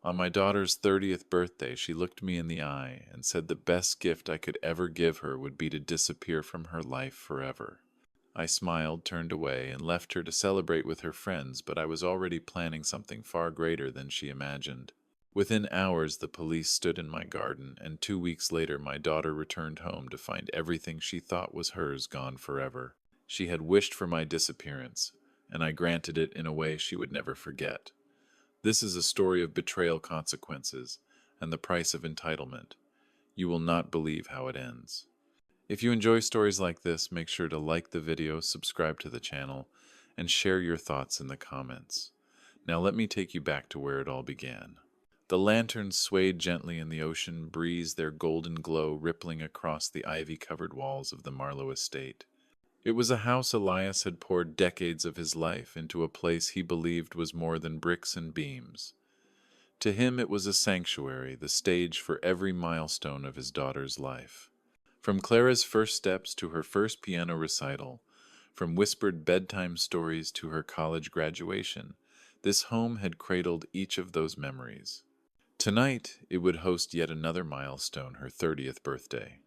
On my daughter's 30th birthday, she looked me in the eye and said the best gift I could ever give her would be to disappear from her life forever. I smiled, turned away, and left her to celebrate with her friends, but I was already planning something far greater than she imagined. Within hours, the police stood in my garden, and 2 weeks later, my daughter returned home to find everything she thought was hers gone forever. She had wished for my disappearance, and I granted it in a way she would never forget. This is a story of betrayal consequences and the price of entitlement. You will not believe how it ends. If you enjoy stories like this, make sure to like the video, subscribe to the channel, and share your thoughts in the comments. Now let me take you back to where it all began. The lanterns swayed gently in the ocean breeze, their golden glow rippling across the ivy-covered walls of the Marlowe estate. It was a house Elias had poured decades of his life into, a place he believed was more than bricks and beams. To him it was a sanctuary, the stage for every milestone of his daughter's life. From Clara's first steps to her first piano recital, from whispered bedtime stories to her college graduation, this home had cradled each of those memories. Tonight, it would host yet another milestone, her 30th birthday.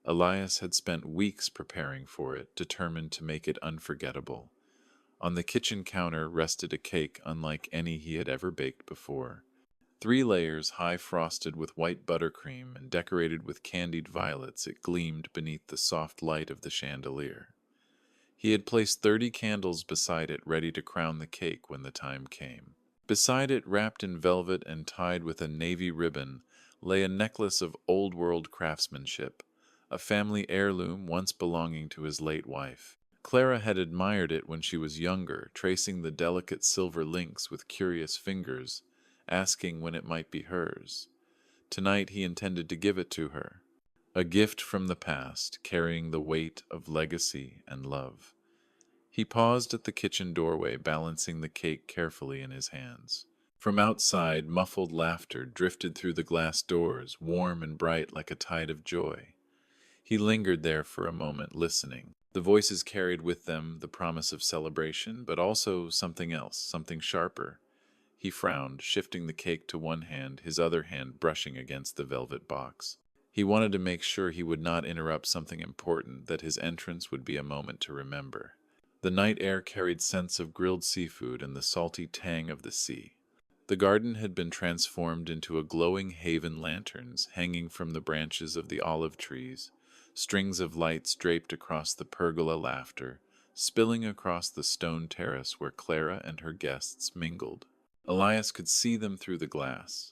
Elias had spent weeks preparing for it, determined to make it unforgettable. On the kitchen counter rested a cake unlike any he had ever baked before. 3 layers high, frosted with white buttercream and decorated with candied violets, it gleamed beneath the soft light of the chandelier. He had placed 30 candles beside it, ready to crown the cake when the time came. Beside it, wrapped in velvet and tied with a navy ribbon, lay a necklace of old-world craftsmanship, a family heirloom once belonging to his late wife. Clara had admired it when she was younger, tracing the delicate silver links with curious fingers, asking when it might be hers. Tonight he intended to give it to her, a gift from the past, carrying the weight of legacy and love. He paused at the kitchen doorway, balancing the cake carefully in his hands. From outside, muffled laughter drifted through the glass doors, warm and bright like a tide of joy. He lingered there for a moment, listening. The voices carried with them the promise of celebration, but also something else, something sharper. He frowned, shifting the cake to one hand, his other hand brushing against the velvet box. He wanted to make sure he would not interrupt something important, that his entrance would be a moment to remember. The night air carried scents of grilled seafood and the salty tang of the sea. The garden had been transformed into a glowing haven, lanterns hanging from the branches of the olive trees, strings of lights draped across the pergola, laughter spilling across the stone terrace where Clara and her guests mingled. Elias could see them through the glass.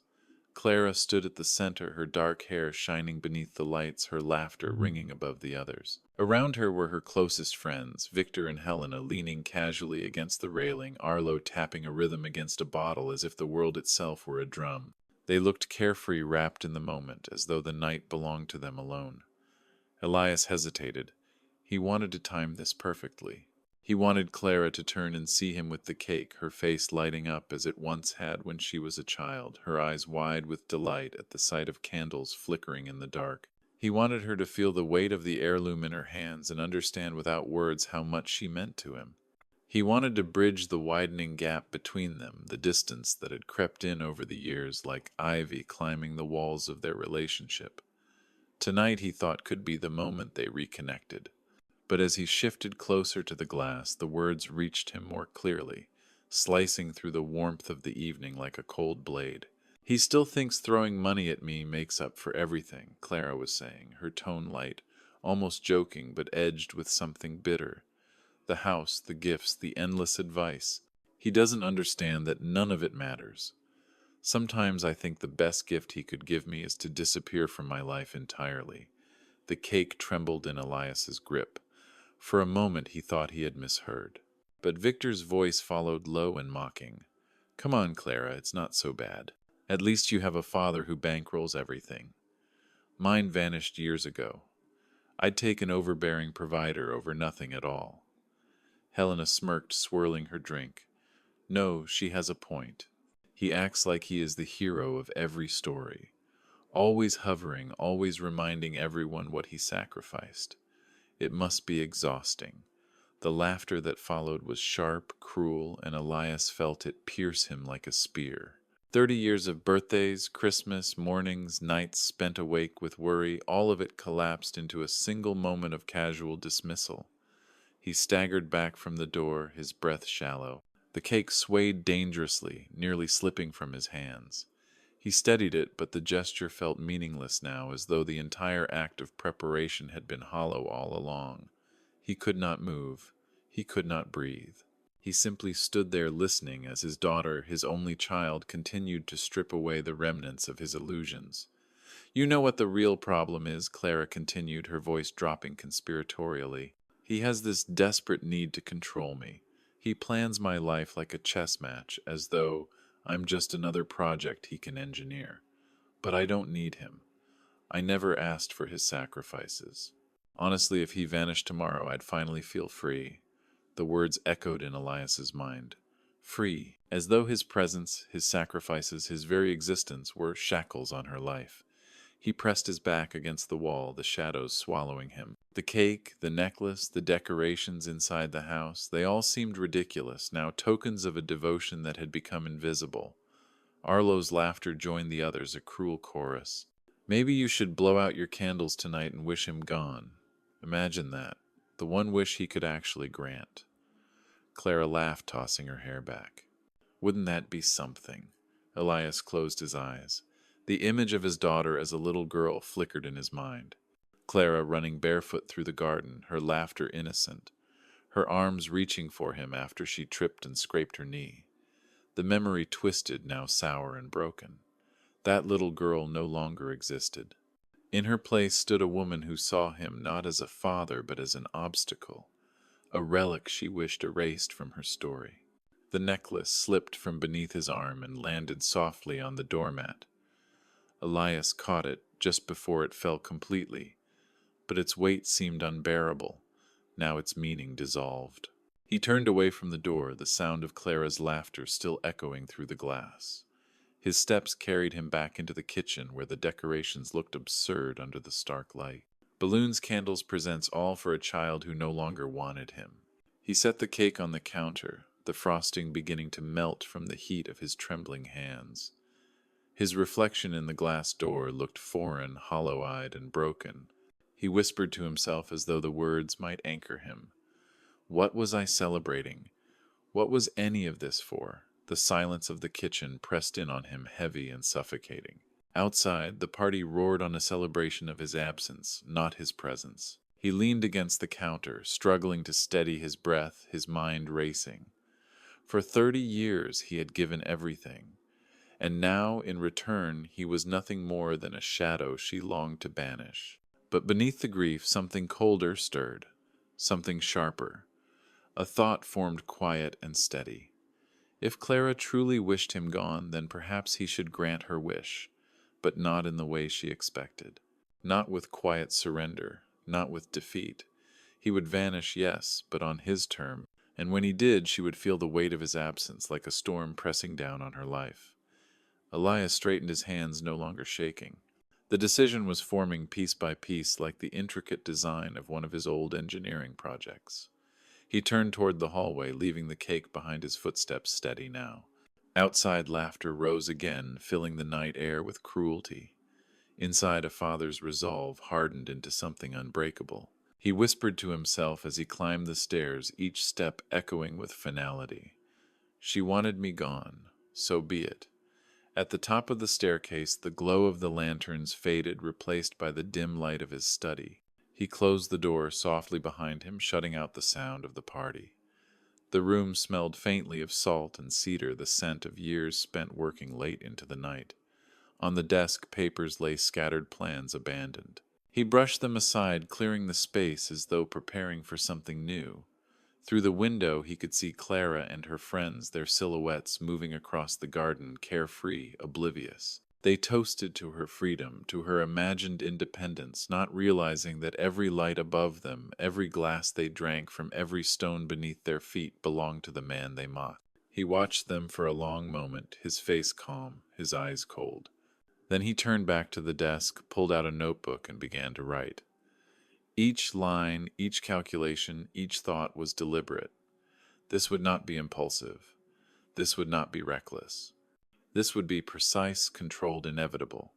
Clara stood at the center, her dark hair shining beneath the lights, her laughter ringing above the others. Around her were her closest friends, Victor and Helena leaning casually against the railing, Arlo tapping a rhythm against a bottle as if the world itself were a drum. They looked carefree, wrapped in the moment, as though the night belonged to them alone. Elias hesitated. He wanted to time this perfectly. He wanted Clara to turn and see him with the cake, her face lighting up as it once had when she was a child, her eyes wide with delight at the sight of candles flickering in the dark. He wanted her to feel the weight of the heirloom in her hands and understand without words how much she meant to him. He wanted to bridge the widening gap between them, the distance that had crept in over the years like ivy climbing the walls of their relationship. Tonight, he thought, could be the moment they reconnected. But as he shifted closer to the glass, the words reached him more clearly, slicing through the warmth of the evening like a cold blade. "He still thinks throwing money at me makes up for everything," Clara was saying, her tone light, almost joking, but edged with something bitter. "The house, the gifts, the endless advice. He doesn't understand that none of it matters. Sometimes I think the best gift he could give me is to disappear from my life entirely." The cake trembled in Elias's grip. For a moment he thought he had misheard. But Victor's voice followed, low and mocking. "Come on, Clara, it's not so bad. At least you have a father who bankrolls everything. Mine vanished years ago. I'd take an overbearing provider over nothing at all." Helena smirked, swirling her drink. "No, she has a point. He acts like he is the hero of every story. Always hovering, always reminding everyone what he sacrificed. It must be exhausting." The laughter that followed was sharp, cruel, and Elias felt it pierce him like a spear. 30 years of birthdays, Christmas, mornings, nights spent awake with worry, all of it collapsed into a single moment of casual dismissal. He staggered back from the door, his breath shallow. The cake swayed dangerously, nearly slipping from his hands. He steadied it, but the gesture felt meaningless now, as though the entire act of preparation had been hollow all along. He could not move. He could not breathe. He simply stood there listening as his daughter, his only child, continued to strip away the remnants of his illusions. "You know what the real problem is," Clara continued, her voice dropping conspiratorially. "He has this desperate need to control me. He plans my life like a chess match, as though I'm just another project he can engineer. But I don't need him. I never asked for his sacrifices. Honestly, if he vanished tomorrow, I'd finally feel free." The words echoed in Elias's mind. Free, as though his presence, his sacrifices, his very existence were shackles on her life. He pressed his back against the wall, the shadows swallowing him. The cake, the necklace, the decorations inside the house, they all seemed ridiculous, now tokens of a devotion that had become invisible. Arlo's laughter joined the others, a cruel chorus. "Maybe you should blow out your candles tonight and wish him gone. Imagine that. The one wish he could actually grant." Clara laughed, tossing her hair back. "Wouldn't that be something?" Elias closed his eyes. The image of his daughter as a little girl flickered in his mind. Clara running barefoot through the garden, her laughter innocent, her arms reaching for him after she tripped and scraped her knee. The memory twisted, now sour and broken. That little girl no longer existed. In her place stood a woman who saw him not as a father but as an obstacle, a relic she wished erased from her story. The necklace slipped from beneath his arm and landed softly on the doormat. Elias caught it just before it fell completely, but its weight seemed unbearable, now its meaning dissolved. He turned away from the door, the sound of Clara's laughter still echoing through the glass. His steps carried him back into the kitchen where the decorations looked absurd under the stark light. Balloons, candles, presents, all for a child who no longer wanted him. He set the cake on the counter, the frosting beginning to melt from the heat of his trembling hands. His reflection in the glass door looked foreign, hollow-eyed, and broken. He whispered to himself as though the words might anchor him. What was I celebrating? What was any of this for? The silence of the kitchen pressed in on him, heavy and suffocating. Outside, the party roared on a celebration of his absence, not his presence. He leaned against the counter, struggling to steady his breath, his mind racing. For 30 years he had given everything, and now, in return, he was nothing more than a shadow she longed to banish. But beneath the grief, something colder stirred, something sharper. A thought formed quiet and steady. If Clara truly wished him gone, then perhaps he should grant her wish, but not in the way she expected. Not with quiet surrender, not with defeat. He would vanish, yes, but on his term, and when he did, she would feel the weight of his absence like a storm pressing down on her life. Elias straightened his hands, no longer shaking. The decision was forming piece by piece like the intricate design of one of his old engineering projects. He turned toward the hallway, leaving the cake behind his footsteps steady now. Outside, laughter rose again, filling the night air with cruelty. Inside, a father's resolve hardened into something unbreakable. He whispered to himself as he climbed the stairs, each step echoing with finality. She wanted me gone. So be it. At the top of the staircase, the glow of the lanterns faded, replaced by the dim light of his study. He closed the door softly behind him, shutting out the sound of the party. The room smelled faintly of salt and cedar, the scent of years spent working late into the night. On the desk, papers lay scattered, plans abandoned. He brushed them aside, clearing the space as though preparing for something new. Through the window, he could see Clara and her friends, their silhouettes moving across the garden, carefree, oblivious. They toasted to her freedom, to her imagined independence, not realizing that every light above them, every glass they drank from every stone beneath their feet belonged to the man they mocked. He watched them for a long moment, his face calm, his eyes cold. Then he turned back to the desk, pulled out a notebook, and began to write. Each line, each calculation, each thought was deliberate. This would not be impulsive. This would not be reckless. This would be precise, controlled, inevitable.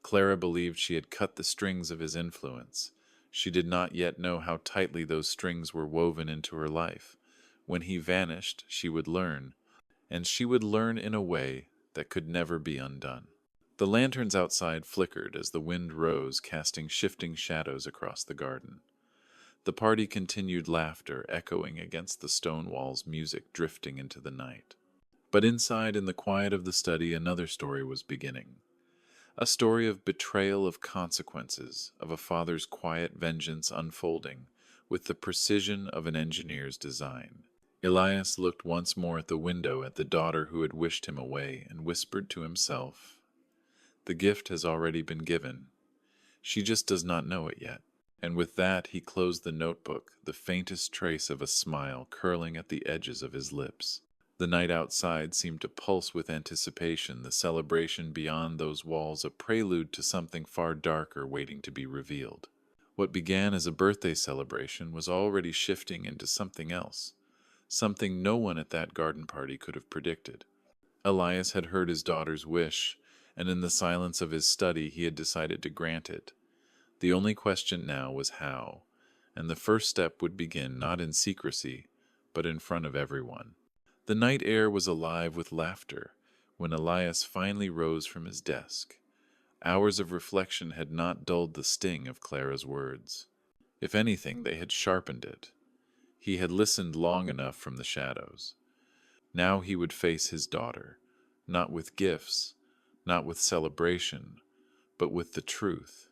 Clara believed she had cut the strings of his influence. She did not yet know how tightly those strings were woven into her life. When he vanished, she would learn, and she would learn in a way that could never be undone. The lanterns outside flickered as the wind rose, casting shifting shadows across the garden. The party continued, laughter echoing against the stone walls, music drifting into the night. But inside, in the quiet of the study, another story was beginning. A story of betrayal, of consequences, of a father's quiet vengeance unfolding with the precision of an engineer's design. Elias looked once more at the window, at the daughter who had wished him away, and whispered to himself, "The gift has already been given. She just does not know it yet." And with that he closed the notebook, the faintest trace of a smile curling at the edges of his lips. The night outside seemed to pulse with anticipation, the celebration beyond those walls a prelude to something far darker waiting to be revealed. What began as a birthday celebration was already shifting into something else, something no one at that garden party could have predicted. Elias had heard his daughter's wish, and in the silence of his study he had decided to grant it. The only question now was how, and the first step would begin not in secrecy, but in front of everyone. The night air was alive with laughter when Elias finally rose from his desk. Hours of reflection had not dulled the sting of Clara's words. If anything, they had sharpened it. He had listened long enough from the shadows. Now he would face his daughter, not with gifts, not with celebration, but with the truth.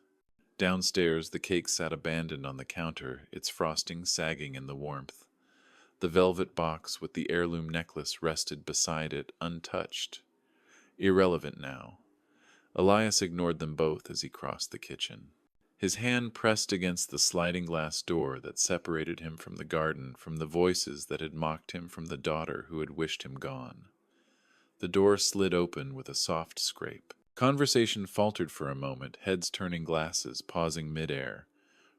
Downstairs, the cake sat abandoned on the counter, its frosting sagging in the warmth. The velvet box with the heirloom necklace rested beside it, untouched. Irrelevant now. Elias ignored them both as he crossed the kitchen. His hand pressed against the sliding glass door that separated him from the garden, from the voices that had mocked him, from the daughter who had wished him gone. The door slid open with a soft scrape. Conversation faltered for a moment, heads turning, glasses pausing midair.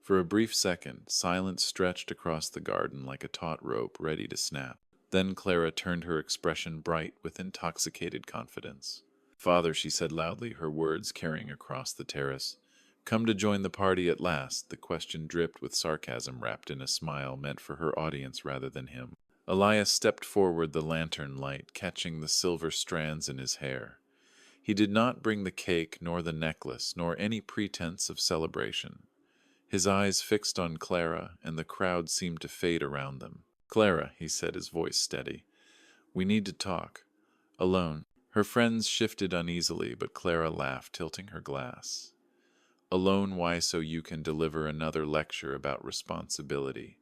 For a brief second, silence stretched across the garden like a taut rope ready to snap. Then Clara turned, her expression bright with intoxicated confidence. "Father," she said loudly, her words carrying across the terrace. "Come to join the party at last?" The question dripped with sarcasm wrapped in a smile meant for her audience rather than him. Elias stepped forward, the lantern light catching the silver strands in his hair. He did not bring the cake, nor the necklace, nor any pretense of celebration. His eyes fixed on Clara, and the crowd seemed to fade around them. "Clara," he said, his voice steady, "we need to talk. Alone." Her friends shifted uneasily, but Clara laughed, tilting her glass. "Alone, why? So you can deliver another lecture about responsibility,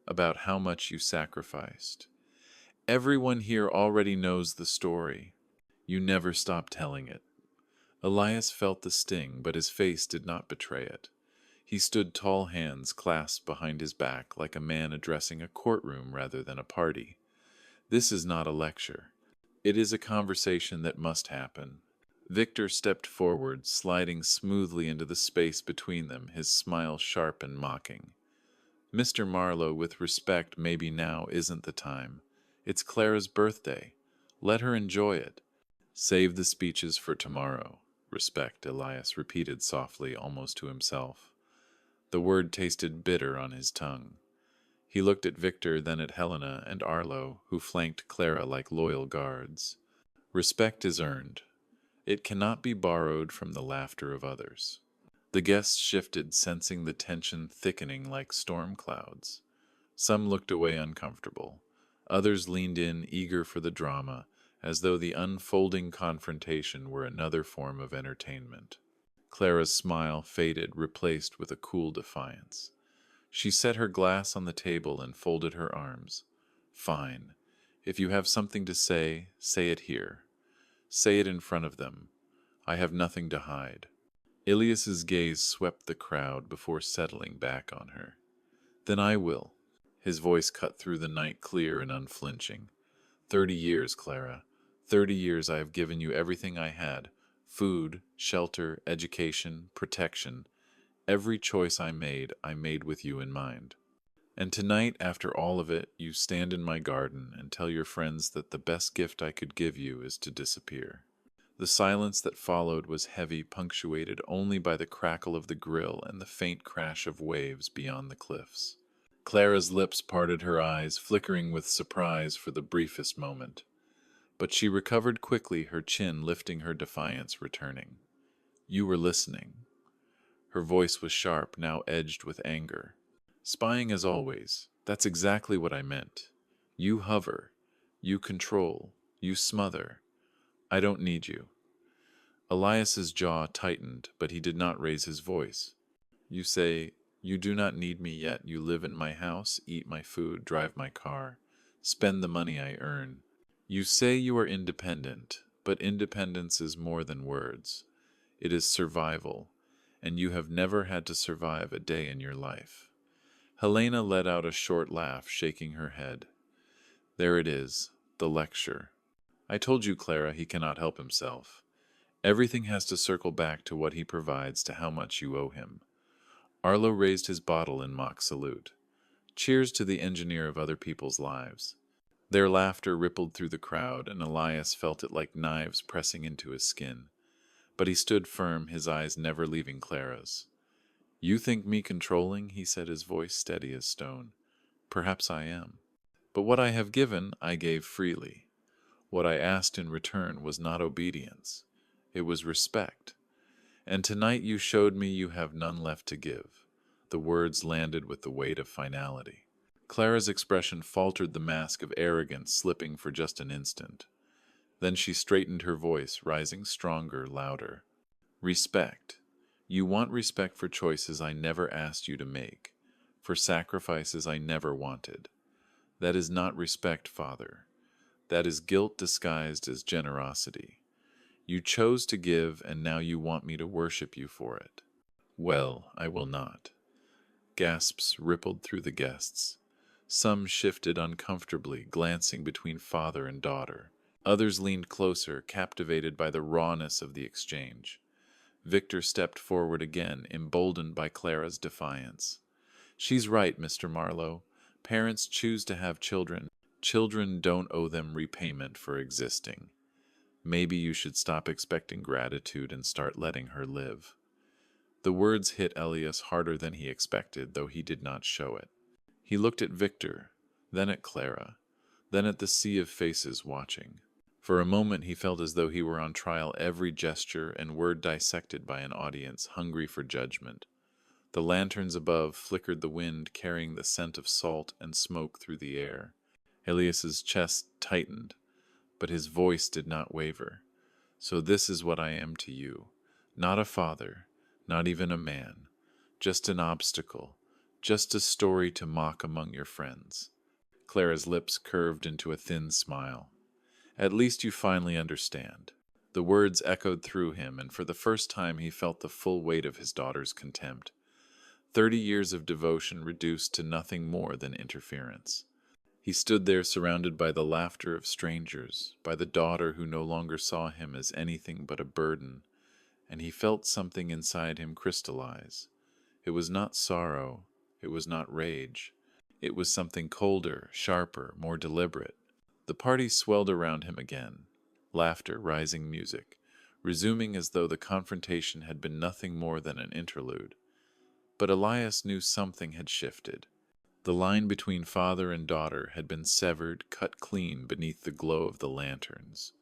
about how much you sacrificed. Everyone here already knows the story. You never stop telling it." Elias felt the sting, but his face did not betray it. He stood, tall hands clasped behind his back, like a man addressing a courtroom rather than a party. "This is not a lecture. It is a conversation that must happen." Victor stepped forward, sliding smoothly into the space between them, his smile sharp and mocking. "Mr. Marlowe, with respect, maybe now isn't the time. It's Clara's birthday. Let her enjoy it. Save the speeches for tomorrow." "Respect," Elias repeated softly, almost to himself. The word tasted bitter on his tongue. He looked at Victor, then at Helena and Arlo, who flanked Clara like loyal guards. "Respect is earned. It cannot be borrowed from the laughter of others." The guests shifted, sensing the tension thickening like storm clouds. Some looked away uncomfortable. Others leaned in, eager for the drama, as though the unfolding confrontation were another form of entertainment. Clara's smile faded, replaced with a cool defiance. She set her glass on the table and folded her arms. "Fine. If you have something to say, say it here. Say it in front of them. I have nothing to hide." Elias's gaze swept the crowd before settling back on her. "Then I will." His voice cut through the night, clear and unflinching. 30 years, Clara. 30 years I have given you everything I had. Food, shelter, education, protection. Every choice I made with you in mind. And tonight, after all of it, you stand in my garden and tell your friends that the best gift I could give you is to disappear. The silence that followed was heavy, punctuated only by the crackle of the grill and the faint crash of waves beyond the cliffs. Clara's lips parted, her eyes flickering with surprise for the briefest moment. But she recovered quickly, her chin lifting, her defiance returning. "You were listening." Her voice was sharp, now edged with anger. "Spying as always. That's exactly what I meant. You hover. You control. You smother. I don't need you." Elias's jaw tightened, but he did not raise his voice. "You say, you do not need me, yet you live in my house, eat my food, drive my car, spend the money I earn. You say you are independent, but independence is more than words. It is survival, and you have never had to survive a day in your life." Helena let out a short laugh, shaking her head. "There it is, the lecture. I told you, Clara, he cannot help himself. Everything has to circle back to what he provides, to how much you owe him." Arlo raised his bottle in mock salute. "Cheers to the engineer of other people's lives." Their laughter rippled through the crowd, and Elias felt it like knives pressing into his skin. But he stood firm, his eyes never leaving Clara's. "You think me controlling?" he said, his voice steady as stone. "Perhaps I am. But what I have given, I gave freely. What I asked in return was not obedience. It was respect. And tonight you showed me you have none left to give." The words landed with the weight of finality. Clara's expression faltered, the mask of arrogance slipping for just an instant. Then she straightened, her voice rising stronger, louder. "Respect. You want respect for choices I never asked you to make, for sacrifices I never wanted. That is not respect, Father. That is guilt disguised as generosity. You chose to give, and now you want me to worship you for it. Well, I will not." Gasps rippled through the guests. Some shifted uncomfortably, glancing between father and daughter. Others leaned closer, captivated by the rawness of the exchange. Victor stepped forward again, emboldened by Clara's defiance. "She's right, Mr. Marlowe. Parents choose to have children. Children don't owe them repayment for existing. Maybe you should stop expecting gratitude and start letting her live." The words hit Elias harder than he expected, though he did not show it. He looked at Victor, then at Clara, then at the sea of faces watching. For a moment he felt as though he were on trial, every gesture and word dissected by an audience hungry for judgment. The lanterns above flickered, the wind carrying the scent of salt and smoke through the air. Elias's chest tightened, but his voice did not waver. "So this is what I am to you. Not a father, not even a man. Just an obstacle, just a story to mock among your friends." Clara's lips curved into a thin smile. "At least you finally understand." The words echoed through him, and for the first time he felt the full weight of his daughter's contempt. 30 years of devotion reduced to nothing more than interference. He stood there surrounded by the laughter of strangers, by the daughter who no longer saw him as anything but a burden, and he felt something inside him crystallize. It was not sorrow, it was not rage. It was something colder, sharper, more deliberate. The party swelled around him again, laughter, rising music, resuming as though the confrontation had been nothing more than an interlude. But Elias knew something had shifted. The line between father and daughter had been severed, cut clean beneath the glow of the lanterns.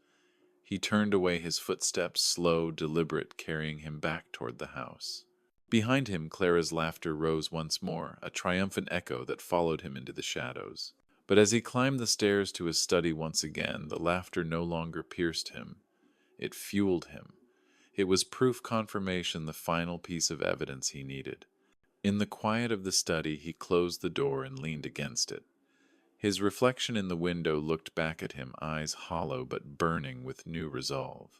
He turned away, his footsteps slow, deliberate, carrying him back toward the house. Behind him, Clara's laughter rose once more, a triumphant echo that followed him into the shadows. But as he climbed the stairs to his study once again, the laughter no longer pierced him. It fueled him. It was proof, confirmation, the final piece of evidence he needed. In the quiet of the study, he closed the door and leaned against it. His reflection in the window looked back at him, eyes hollow but burning with new resolve.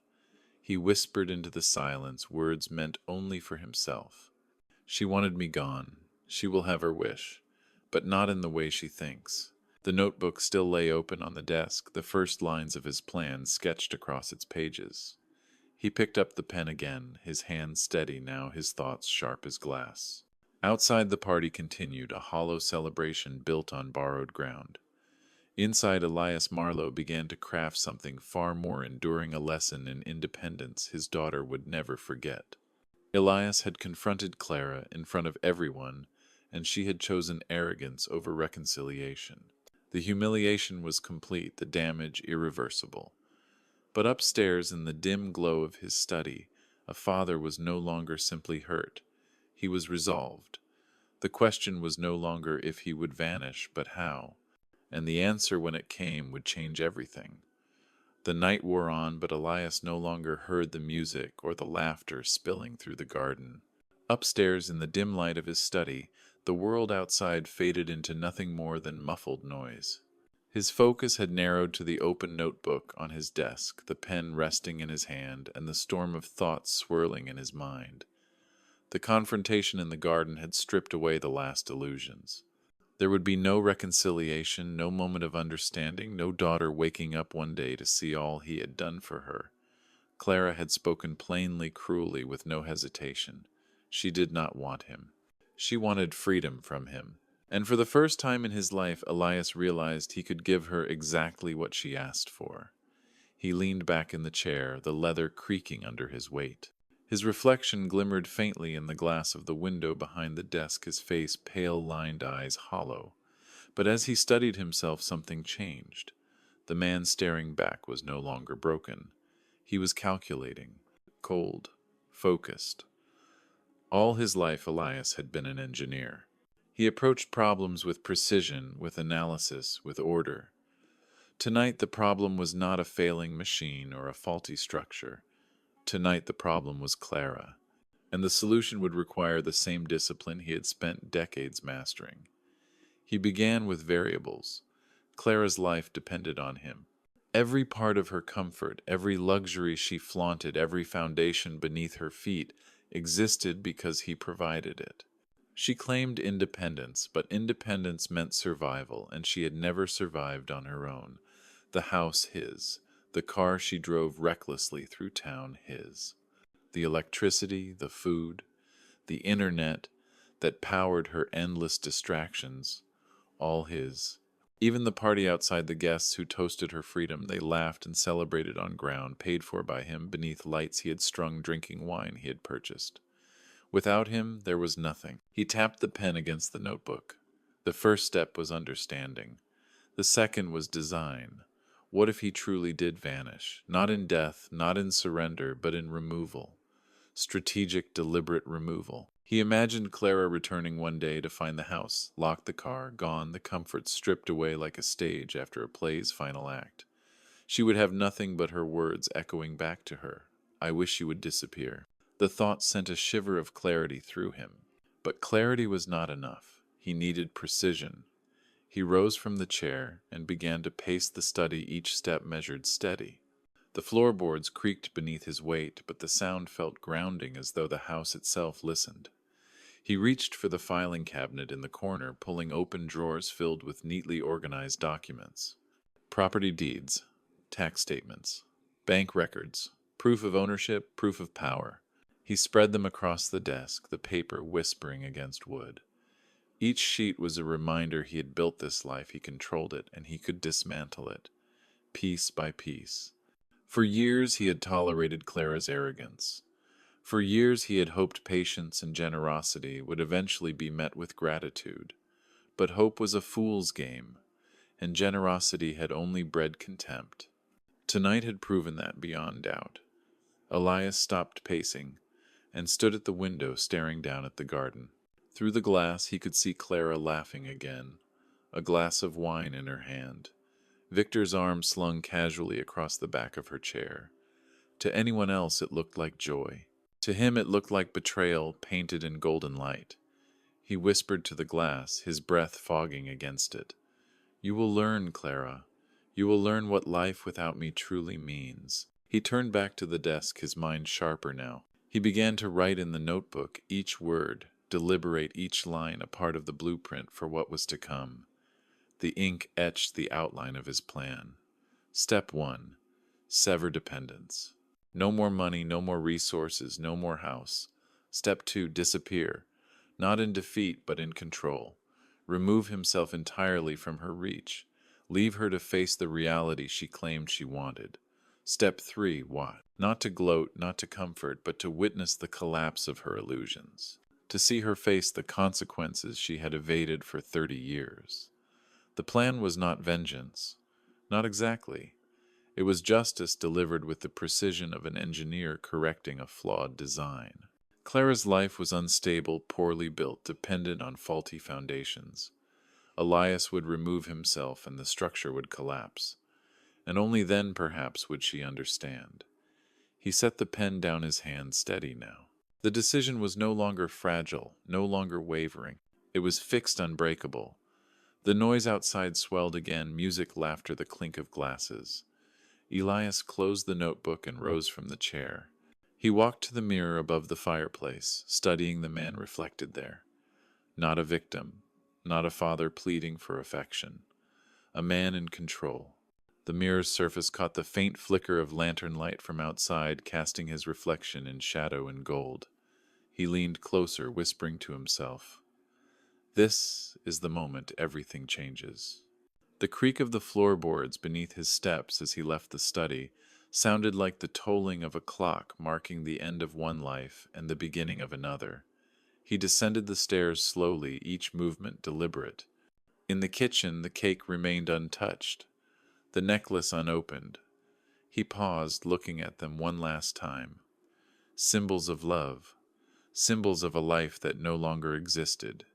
He whispered into the silence, words meant only for himself. "She wanted me gone. She will have her wish, but not in the way she thinks." The notebook still lay open on the desk, the first lines of his plan sketched across its pages. He picked up the pen again, his hand steady now, his thoughts sharp as glass. Outside, the party continued, a hollow celebration built on borrowed ground. Inside, Elias Marlowe began to craft something far more enduring, a lesson in independence his daughter would never forget. Elias had confronted Clara in front of everyone, and she had chosen arrogance over reconciliation. The humiliation was complete, the damage irreversible. But upstairs, in the dim glow of his study, a father was no longer simply hurt. He was resolved. The question was no longer if he would vanish, but how. And the answer, when it came, would change everything. The night wore on, but Elias no longer heard the music or the laughter spilling through the garden. Upstairs, in the dim light of his study, the world outside faded into nothing more than muffled noise. His focus had narrowed to the open notebook on his desk, the pen resting in his hand, and the storm of thoughts swirling in his mind. The confrontation in the garden had stripped away the last illusions. There would be no reconciliation, no moment of understanding, no daughter waking up one day to see all he had done for her. Clara had spoken plainly, cruelly, with no hesitation. She did not want him. She wanted freedom from him. And for the first time in his life, Elias realized he could give her exactly what she asked for. He leaned back in the chair, the leather creaking under his weight. His reflection glimmered faintly in the glass of the window behind the desk, his face, pale-lined eyes hollow. But as he studied himself, something changed. The man staring back was no longer broken. He was calculating, cold, focused. All his life, Elias had been an engineer. He approached problems with precision, with analysis, with order. Tonight the problem was not a failing machine or a faulty structure. Tonight the problem was Clara, and the solution would require the same discipline he had spent decades mastering. He began with variables. Clara's life depended on him. Every part of her comfort, every luxury she flaunted, every foundation beneath her feet existed because he provided it. She claimed independence, but independence meant survival, and she had never survived on her own. The house his, the car she drove recklessly through town his, the electricity, the food, the internet that powered her endless distractions, all his. Even the party outside, the guests who toasted her freedom, they laughed and celebrated on ground paid for by him beneath lights he had strung, drinking wine he had purchased. Without him, there was nothing. He tapped the pen against the notebook. The first step was understanding. The second was design. What if he truly did vanish? Not in death, not in surrender, but in removal. Strategic, deliberate removal. He imagined Clara returning one day to find the house, locked the car, gone, the comforts stripped away like a stage after a play's final act. She would have nothing but her words echoing back to her. I wish you would disappear. The thought sent a shiver of clarity through him. But clarity was not enough. He needed precision. He rose from the chair and began to pace the study, each step measured steady. The floorboards creaked beneath his weight, but the sound felt grounding, as though the house itself listened. He reached for the filing cabinet in the corner, pulling open drawers filled with neatly organized documents. Property deeds, tax statements, bank records, proof of ownership, proof of power. He spread them across the desk, the paper whispering against wood. Each sheet was a reminder he had built this life, he controlled it, and he could dismantle it, piece by piece. For years he had tolerated Clara's arrogance. For years he had hoped patience and generosity would eventually be met with gratitude. But hope was a fool's game, and generosity had only bred contempt. Tonight had proven that beyond doubt. Elias stopped pacing and stood at the window staring down at the garden. Through the glass he could see Clara laughing again, a glass of wine in her hand. Victor's arm slung casually across the back of her chair. To anyone else it looked like joy. To him it looked like betrayal painted in golden light. He whispered to the glass, his breath fogging against it. You will learn, Clara. You will learn what life without me truly means. He turned back to the desk, his mind sharper now. He began to write in the notebook, each word, deliberate each line, a part of the blueprint for what was to come. The ink etched the outline of his plan. Step 1. Sever dependence. No more money, no more resources, no more house. Step 2. Disappear. Not in defeat, but in control. Remove himself entirely from her reach. Leave her to face the reality she claimed she wanted. Step 3, what? Not to gloat, not to comfort, but to witness the collapse of her illusions. To see her face the consequences she had evaded for 30 years. The plan was not vengeance. Not exactly. It was justice delivered with the precision of an engineer correcting a flawed design. Clara's life was unstable, poorly built, dependent on faulty foundations. Elias would remove himself and the structure would collapse. And only then, perhaps, would she understand. He set the pen down, his hand steady now. The decision was no longer fragile, no longer wavering. It was fixed, unbreakable. The noise outside swelled again, music, laughter, the clink of glasses. Elias closed the notebook and rose from the chair. He walked to the mirror above the fireplace, studying the man reflected there. Not a victim, not a father pleading for affection. A man in control. The mirror's surface caught the faint flicker of lantern light from outside, casting his reflection in shadow and gold. He leaned closer, whispering to himself, "This is the moment everything changes." The creak of the floorboards beneath his steps as he left the study sounded like the tolling of a clock marking the end of one life and the beginning of another. He descended the stairs slowly, each movement deliberate. In the kitchen, the cake remained untouched, the necklace unopened. He paused, looking at them one last time. Symbols of love, symbols of a life that no longer existed.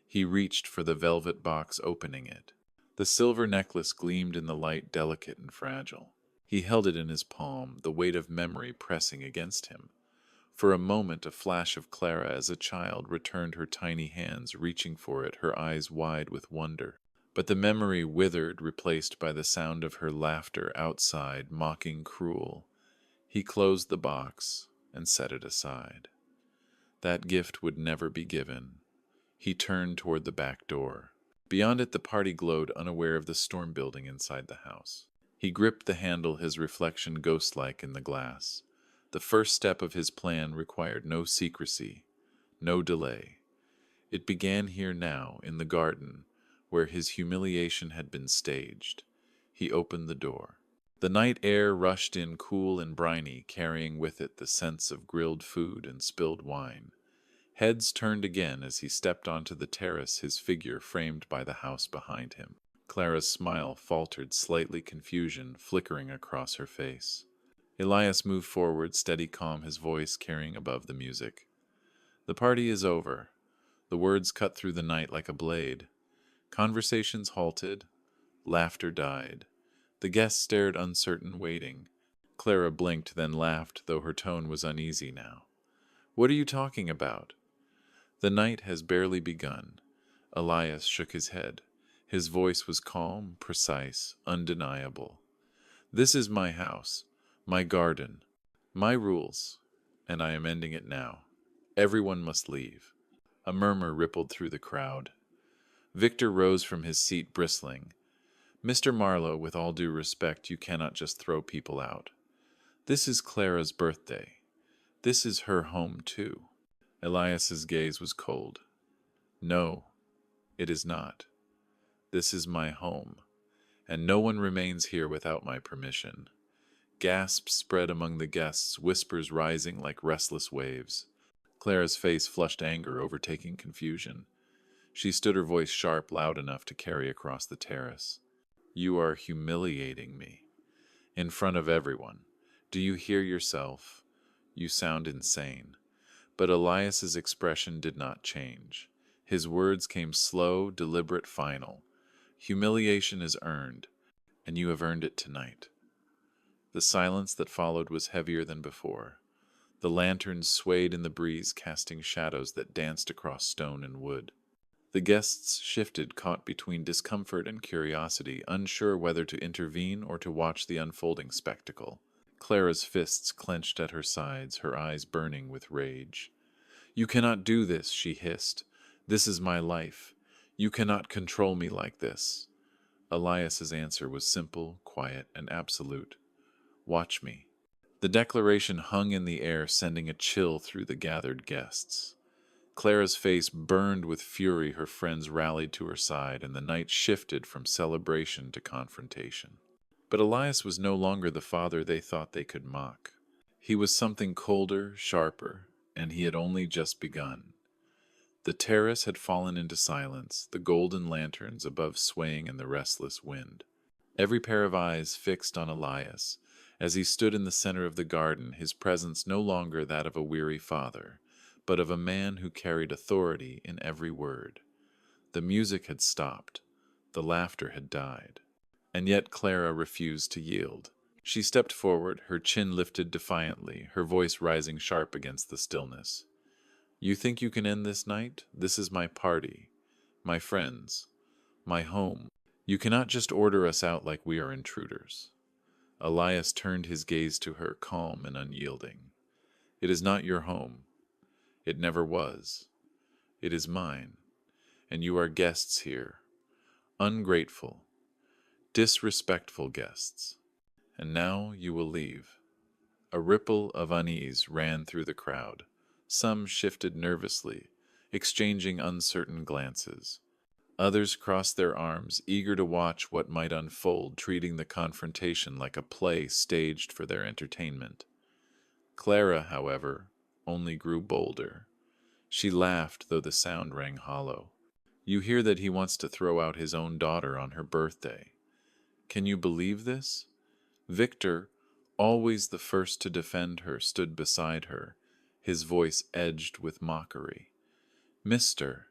He reached for the velvet box, opening it. The silver necklace gleamed in the light, delicate and fragile. He held it in his palm, the weight of memory pressing against him. For a moment, a flash of Clara as a child returned, her tiny hands reaching for it, her eyes wide with wonder. But the memory withered, replaced by the sound of her laughter outside, mocking, cruel. He closed the box and set it aside. That gift would never be given. He turned toward the back door. Beyond it, the party glowed, unaware of the storm building inside the house. He gripped the handle, his reflection ghost-like in the glass. The first step of his plan required no secrecy, no delay. It began here now, in the garden, where his humiliation had been staged. He opened the door. The night air rushed in cool and briny, carrying with it the scents of grilled food and spilled wine. Heads turned again as he stepped onto the terrace, his figure framed by the house behind him. Clara's smile faltered, slightly confusion flickering across her face. Elias moved forward, steady, calm, his voice carrying above the music. "The party is over." The words cut through the night like a blade. Conversations halted. Laughter died. The guests stared, uncertain, waiting. Clara blinked, then laughed, though her tone was uneasy now. "What are you talking about?" "The night has barely begun." Elias shook his head. His voice was calm, precise, undeniable. "This is my house, my garden, my rules, and I am ending it now. Everyone must leave." A murmur rippled through the crowd. Victor rose from his seat, bristling. "Mr. Marlowe, with all due respect, you cannot just throw people out. This is Clara's birthday. This is her home, too." Elias's gaze was cold. "No, it is not. This is my home, and no one remains here without my permission." Gasps spread among the guests, whispers rising like restless waves. Clara's face flushed anger, overtaking confusion. She stood, her voice sharp, loud enough to carry across the terrace. "You are humiliating me. In front of everyone. Do you hear yourself? You sound insane." But Elias's expression did not change. His words came slow, deliberate, final. "Humiliation is earned, and you have earned it tonight." The silence that followed was heavier than before. The lanterns swayed in the breeze, casting shadows that danced across stone and wood. The guests shifted, caught between discomfort and curiosity, unsure whether to intervene or to watch the unfolding spectacle. Clara's fists clenched at her sides, her eyes burning with rage. "You cannot do this," she hissed. "This is my life. You cannot control me like this." Elias's answer was simple, quiet, and absolute. "Watch me." The declaration hung in the air, sending a chill through the gathered guests. Clara's face burned with fury. Her friends rallied to her side, and the night shifted from celebration to confrontation. But Elias was no longer the father they thought they could mock. He was something colder, sharper, and he had only just begun. The terrace had fallen into silence, the golden lanterns above swaying in the restless wind. Every pair of eyes fixed on Elias. As he stood in the center of the garden, his presence no longer that of a weary father, but of a man who carried authority in every word. The music had stopped. The laughter had died. And yet Clara refused to yield. She stepped forward, her chin lifted defiantly, her voice rising sharp against the stillness. "You think you can end this night? This is my party, my friends, my home. You cannot just order us out like we are intruders." Elias turned his gaze to her, calm and unyielding. "It is not your home. It never was. It is mine, and you are guests here. Ungrateful, disrespectful guests. And now you will leave." A ripple of unease ran through the crowd. Some shifted nervously, exchanging uncertain glances. Others crossed their arms, eager to watch what might unfold, treating the confrontation like a play staged for their entertainment. Clara, however, only grew bolder. She laughed, though the sound rang hollow. "You hear that he wants to throw out his own daughter on her birthday. Can you believe this?" Victor, always the first to defend her, stood beside her, his voice edged with mockery. "Mr.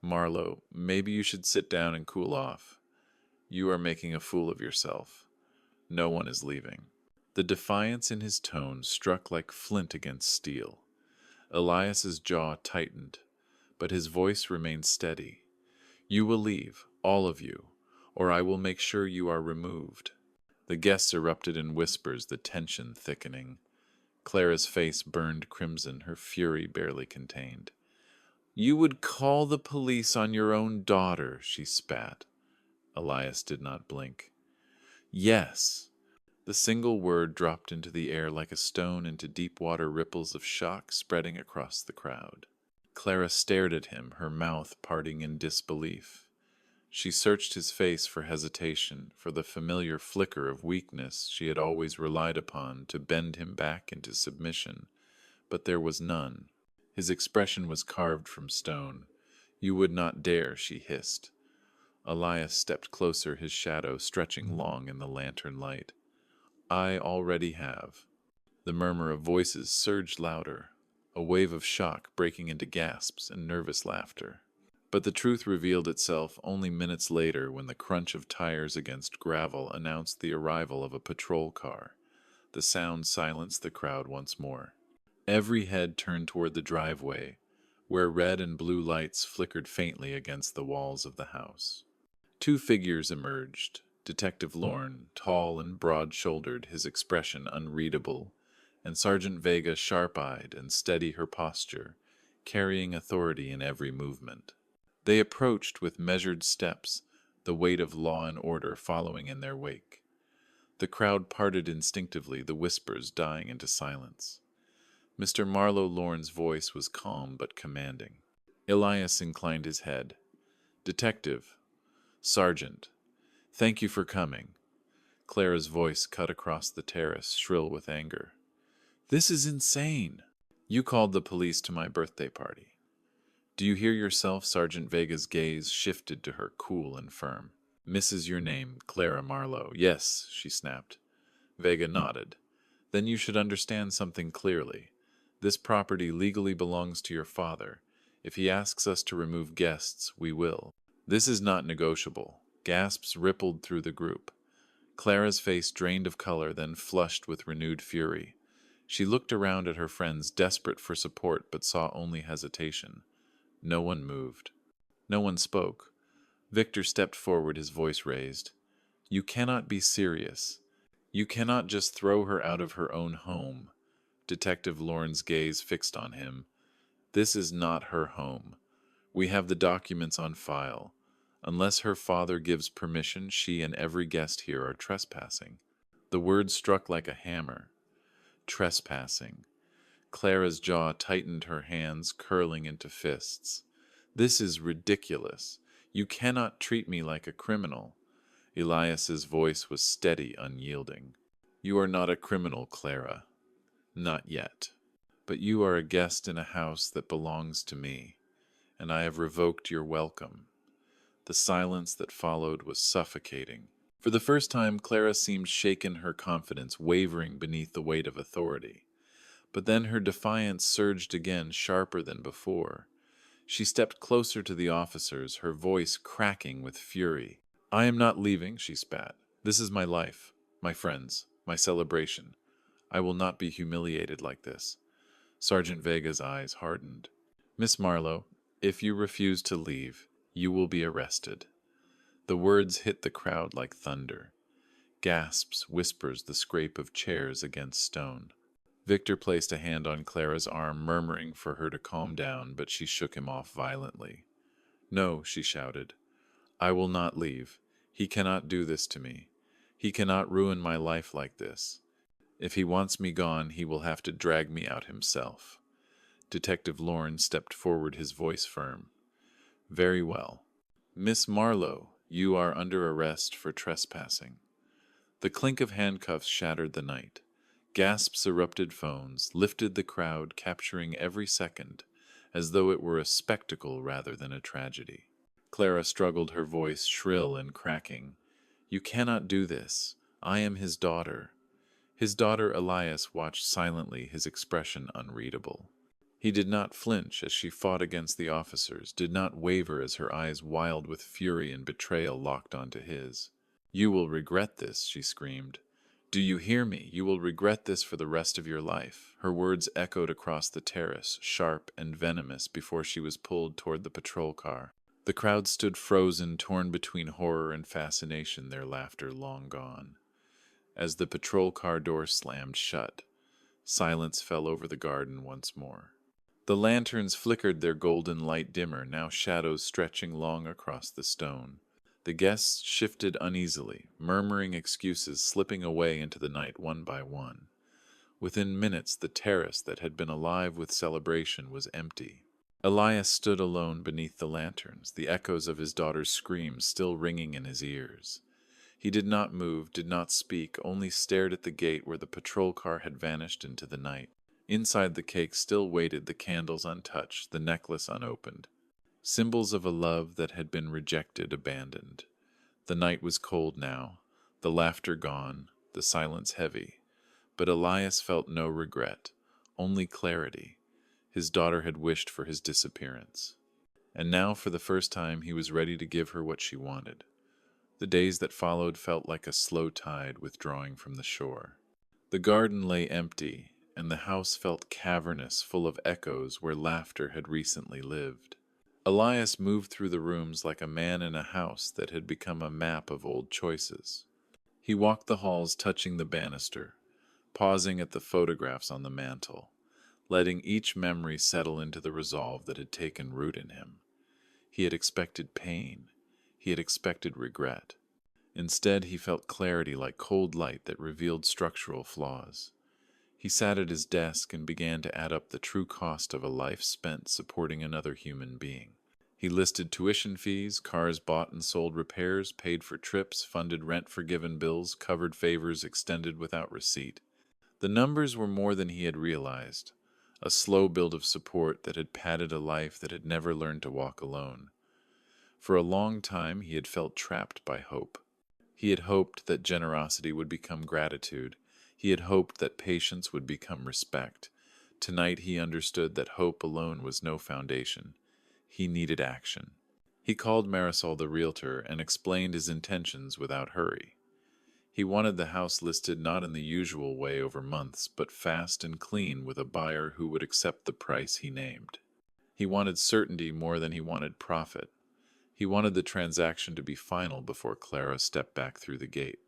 Marlowe, maybe you should sit down and cool off. You are making a fool of yourself. No one is leaving." The defiance in his tone struck like flint against steel. Elias's jaw tightened, but his voice remained steady. "You will leave, all of you, or I will make sure you are removed." The guests erupted in whispers, the tension thickening. Clara's face burned crimson, her fury barely contained. "You would call the police on your own daughter," she spat. Elias did not blink. "Yes." The single word dropped into the air like a stone into deep water, ripples of shock spreading across the crowd. Clara stared at him, her mouth parting in disbelief. She searched his face for hesitation, for the familiar flicker of weakness she had always relied upon to bend him back into submission, but there was none. His expression was carved from stone. "You would not dare," she hissed. Elias stepped closer, his shadow stretching long in the lantern light. "I already have." The murmur of voices surged louder, a wave of shock breaking into gasps and nervous laughter. But the truth revealed itself only minutes later when the crunch of tires against gravel announced the arrival of a patrol car. The sound silenced the crowd once more. Every head turned toward the driveway, where red and blue lights flickered faintly against the walls of the house. Two figures emerged. Detective Lorne, tall and broad-shouldered, his expression unreadable, and Sergeant Vega, sharp-eyed and steady her posture, carrying authority in every movement. They approached with measured steps, the weight of law and order following in their wake. The crowd parted instinctively, the whispers dying into silence. Mr. Marlowe Lorne's voice was calm but commanding. Elias inclined his head. "Detective, Sergeant, thank you for coming." Clara's voice cut across the terrace, shrill with anger. "This is insane. You called the police to my birthday party. Do you hear yourself?" Sergeant Vega's gaze shifted to her, cool and firm. "Mrs. your name, Clara Marlowe." "Yes," she snapped. Vega nodded. "Then you should understand something clearly. This property legally belongs to your father. If he asks us to remove guests, we will. This is not negotiable." Gasps rippled through the group. Clara's face drained of color, then flushed with renewed fury. She looked around at her friends, desperate for support, but saw only hesitation. No one moved. No one spoke. Victor stepped forward, his voice raised. "You cannot be serious. You cannot just throw her out of her own home." Detective Lorne's gaze fixed on him. "This is not her home. We have the documents on file. Unless her father gives permission, she and every guest here are trespassing." The word struck like a hammer. Trespassing. Clara's jaw tightened, her hands curling into fists. This is ridiculous. You cannot treat me like a criminal. Elias's voice was steady, unyielding. You are not a criminal, Clara. Not yet. But you are a guest in a house that belongs to me, and I have revoked your welcome. The silence that followed was suffocating. For the first time, Clara seemed shaken, her confidence wavering beneath the weight of authority. But then her defiance surged again, sharper than before. She stepped closer to the officers, her voice cracking with fury. I am not leaving, she spat. This is my life, my friends, my celebration. I will not be humiliated like this. Sergeant Vega's eyes hardened. Miss Marlowe, if you refuse to leave, you will be arrested. The words hit the crowd like thunder. Gasps, whispers, the scrape of chairs against stone. Victor placed a hand on Clara's arm, murmuring for her to calm down, but she shook him off violently. No, she shouted. I will not leave. He cannot do this to me. He cannot ruin my life like this. If he wants me gone, he will have to drag me out himself. Detective Lorne stepped forward, his voice firm. Very well. Miss Marlowe, you are under arrest for trespassing. The clink of handcuffs shattered the night. Gasps erupted, phones lifted the crowd, capturing every second, as though it were a spectacle rather than a tragedy. Clara struggled, her voice shrill and cracking. You cannot do this. I am his daughter. His daughter Elias watched silently, his expression unreadable. He did not flinch as she fought against the officers, did not waver as her eyes, wild with fury and betrayal, locked onto his. You will regret this, she screamed. Do you hear me? You will regret this for the rest of your life. Her words echoed across the terrace, sharp and venomous, before she was pulled toward the patrol car. The crowd stood frozen, torn between horror and fascination, their laughter long gone. As the patrol car door slammed shut, silence fell over the garden once more. The lanterns flickered, their golden light dimmer, now shadows stretching long across the stone. The guests shifted uneasily, murmuring excuses, slipping away into the night one by one. Within minutes, the terrace that had been alive with celebration was empty. Elias stood alone beneath the lanterns, the echoes of his daughter's screams still ringing in his ears. He did not move, did not speak, only stared at the gate where the patrol car had vanished into the night. Inside the cake still waited, the candles untouched, the necklace unopened. Symbols of a love that had been rejected, abandoned. The night was cold now, the laughter gone, the silence heavy. But Elias felt no regret, only clarity. His daughter had wished for his disappearance. And now, for the first time, he was ready to give her what she wanted. The days that followed felt like a slow tide withdrawing from the shore. The garden lay empty, and the house felt cavernous, full of echoes where laughter had recently lived. Elias moved through the rooms like a man in a house that had become a map of old choices. He walked the halls, touching the banister, pausing at the photographs on the mantel, letting each memory settle into the resolve that had taken root in him. He had expected pain. He had expected regret. Instead, he felt clarity, like cold light that revealed structural flaws. He sat at his desk and began to add up the true cost of a life spent supporting another human being. He listed tuition fees, cars bought and sold, repairs, paid for trips, funded rent, forgiven bills, covered favors extended without receipt. The numbers were more than he had realized, a slow build of support that had padded a life that had never learned to walk alone. For a long time he had felt trapped by hope. He had hoped that generosity would become gratitude. He had hoped that patience would become respect. Tonight he understood that hope alone was no foundation. He needed action. He called Marisol the realtor and explained his intentions without hurry. He wanted the house listed not in the usual way over months, but fast and clean, with a buyer who would accept the price he named. He wanted certainty more than he wanted profit. He wanted the transaction to be final before Clara stepped back through the gate.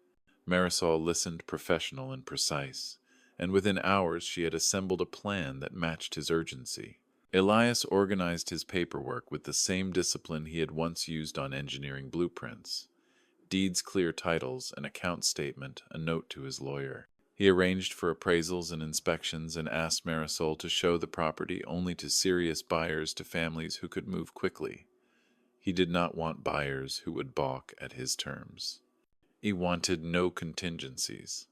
Marisol listened, professional and precise, and within hours she had assembled a plan that matched his urgency. Elias organized his paperwork with the same discipline he had once used on engineering blueprints. Deeds, clear titles, an account statement, a note to his lawyer. He arranged for appraisals and inspections and asked Marisol to show the property only to serious buyers, to families who could move quickly. He did not want buyers who would balk at his terms. He wanted no contingencies,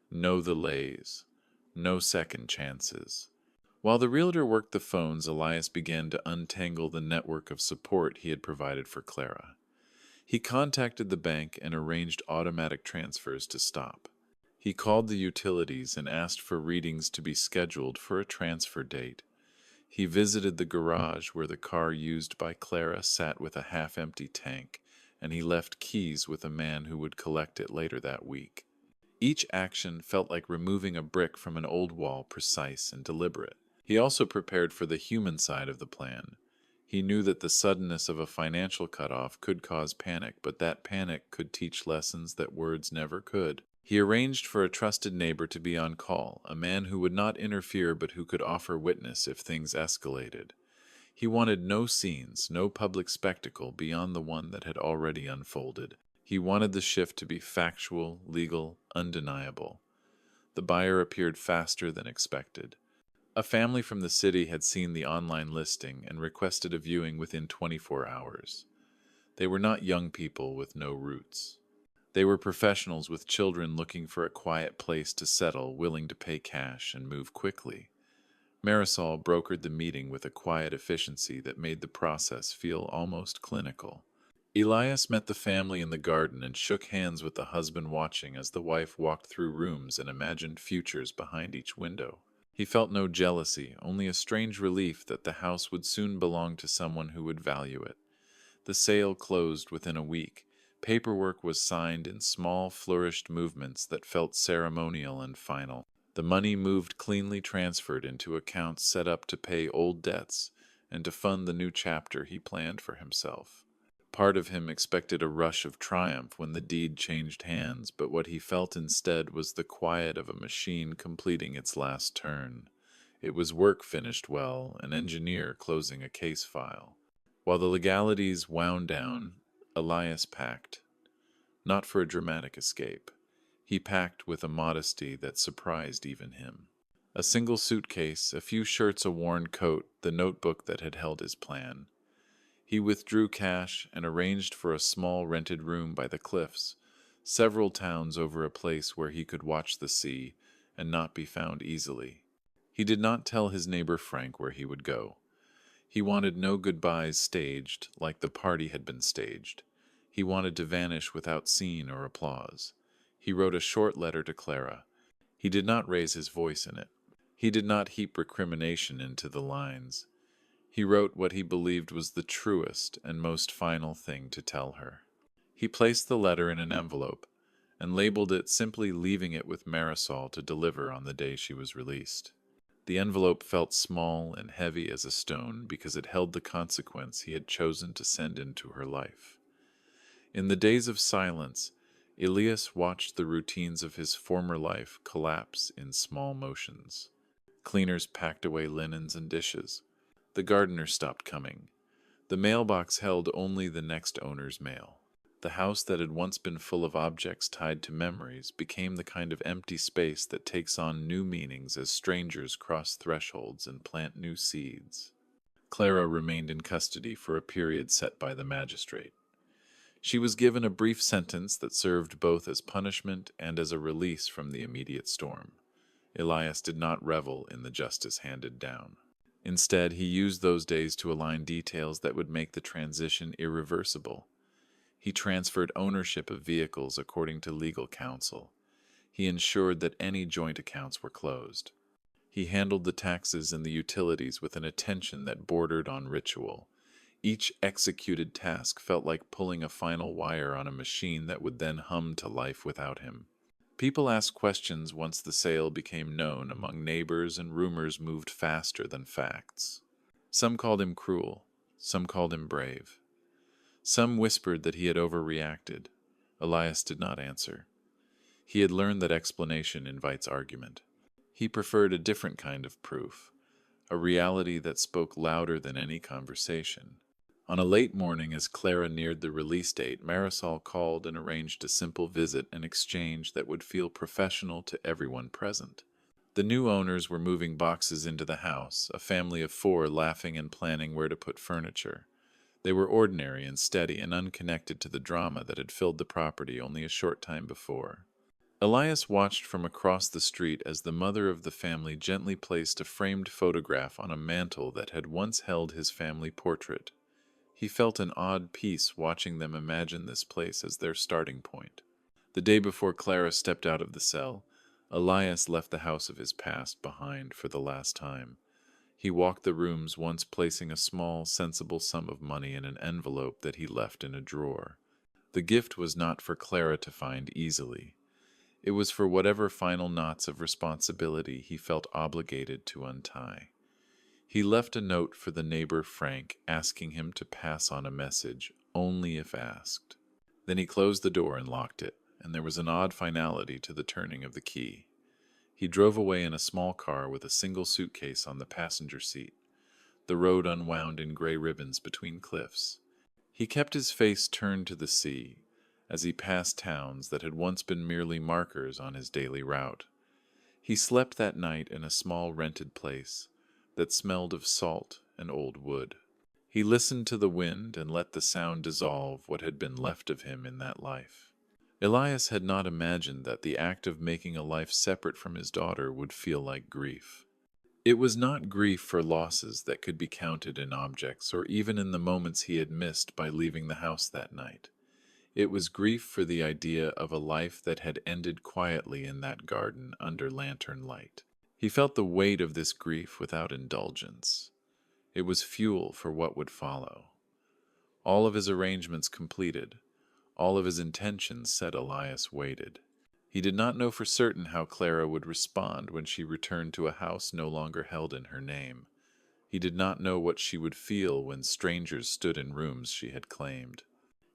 no delays, no second chances. While the realtor worked the phones, Elias began to untangle the network of support he had provided for Clara. He contacted the bank and arranged automatic transfers to stop. He called the utilities and asked for readings to be scheduled for a transfer date. He visited the garage where the car used by Clara sat with a half-empty tank, and he left keys with a man who would collect it later that week. Each action felt like removing a brick from an old wall, precise and deliberate. He also prepared for the human side of the plan. He knew that the suddenness of a financial cutoff could cause panic, but that panic could teach lessons that words never could. He arranged for a trusted neighbor to be on call, a man who would not interfere but who could offer witness if things escalated. He wanted no scenes, no public spectacle beyond the one that had already unfolded. He wanted the shift to be factual, legal, undeniable. The buyer appeared faster than expected. A family from the city had seen the online listing and requested a viewing within 24 hours. They were not young people with no roots. They were professionals with children looking for a quiet place to settle, willing to pay cash and move quickly. Marisol brokered the meeting with a quiet efficiency that made the process feel almost clinical. Elias met the family in the garden and shook hands with the husband, watching as the wife walked through rooms and imagined futures behind each window. He felt no jealousy, only a strange relief that the house would soon belong to someone who would value it. The sale closed within a week. Paperwork was signed in small, flourished movements that felt ceremonial and final. The money moved cleanly, transferred into accounts set up to pay old debts and to fund the new chapter he planned for himself. Part of him expected a rush of triumph when the deed changed hands, but what he felt instead was the quiet of a machine completing its last turn. It was work finished well, an engineer closing a case file. While the legalities wound down, Elias packed. Not for a dramatic escape. He packed with a modesty that surprised even him. A single suitcase, a few shirts, a worn coat, the notebook that had held his plan. He withdrew cash and arranged for a small rented room by the cliffs, several towns over, a place where he could watch the sea and not be found easily. He did not tell his neighbor Frank where he would go. He wanted no goodbyes staged like the party had been staged. He wanted to vanish without scene or applause. He wrote a short letter to Clara. He did not raise his voice in it. He did not heap recrimination into the lines. He wrote what he believed was the truest and most final thing to tell her. He placed the letter in an envelope and labeled it, simply leaving it with Marisol to deliver on the day she was released. The envelope felt small and heavy as a stone because it held the consequence he had chosen to send into her life. In the days of silence, Elias watched the routines of his former life collapse in small motions. Cleaners packed away linens and dishes. The gardener stopped coming. The mailbox held only the next owner's mail. The house that had once been full of objects tied to memories became the kind of empty space that takes on new meanings as strangers cross thresholds and plant new seeds. Clara remained in custody for a period set by the magistrate. She was given a brief sentence that served both as punishment and as a release from the immediate storm. Elias did not revel in the justice handed down. Instead, he used those days to align details that would make the transition irreversible. He transferred ownership of vehicles according to legal counsel. He ensured that any joint accounts were closed. He handled the taxes and the utilities with an attention that bordered on ritual. Each executed task felt like pulling a final wire on a machine that would then hum to life without him. People asked questions once the sale became known among neighbors, and rumors moved faster than facts. Some called him cruel. Some called him brave. Some whispered that he had overreacted. Elias did not answer. He had learned that explanation invites argument. He preferred a different kind of proof, a reality that spoke louder than any conversation. On a late morning, as Clara neared the release date, Marisol called and arranged a simple visit and exchange that would feel professional to everyone present. The new owners were moving boxes into the house, a family of four laughing and planning where to put furniture. They were ordinary and steady and unconnected to the drama that had filled the property only a short time before. Elias watched from across the street as the mother of the family gently placed a framed photograph on a mantel that had once held his family portrait. He felt an odd peace watching them imagine this place as their starting point. The day before Clara stepped out of the cell, Elias left the house of his past behind for the last time. He walked the rooms, once placing a small, sensible sum of money in an envelope that he left in a drawer. The gift was not for Clara to find easily. It was for whatever final knots of responsibility he felt obligated to untie. He left a note for the neighbor Frank, asking him to pass on a message, only if asked. Then he closed the door and locked it, and there was an odd finality to the turning of the key. He drove away in a small car with a single suitcase on the passenger seat. The road unwound in gray ribbons between cliffs. He kept his face turned to the sea as he passed towns that had once been merely markers on his daily route. He slept that night in a small rented place that smelled of salt and old wood. He listened to the wind and let the sound dissolve what had been left of him in that life. Elias had not imagined that the act of making a life separate from his daughter would feel like grief. It was not grief for losses that could be counted in objects or even in the moments he had missed by leaving the house that night. It was grief for the idea of a life that had ended quietly in that garden under lantern light. He felt the weight of this grief without indulgence. It was fuel for what would follow. All of his arrangements completed, all of his intentions set, Elias waited. He did not know for certain how Clara would respond when she returned to a house no longer held in her name. He did not know what she would feel when strangers stood in rooms she had claimed.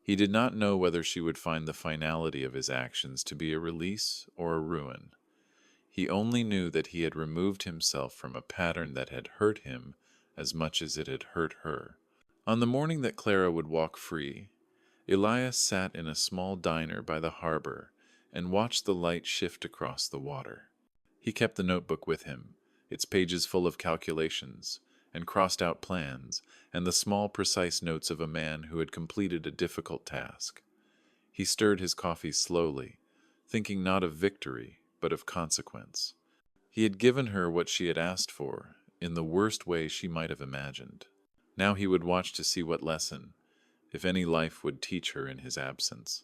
He did not know whether she would find the finality of his actions to be a release or a ruin. He only knew that he had removed himself from a pattern that had hurt him as much as it had hurt her. On the morning that Clara would walk free, Elias sat in a small diner by the harbor and watched the light shift across the water. He kept the notebook with him, its pages full of calculations and crossed-out plans, and the small, precise notes of a man who had completed a difficult task. He stirred his coffee slowly, thinking not of victory, but of consequence. He had given her what she had asked for, in the worst way she might have imagined. Now he would watch to see what lesson, if any, life would teach her in his absence.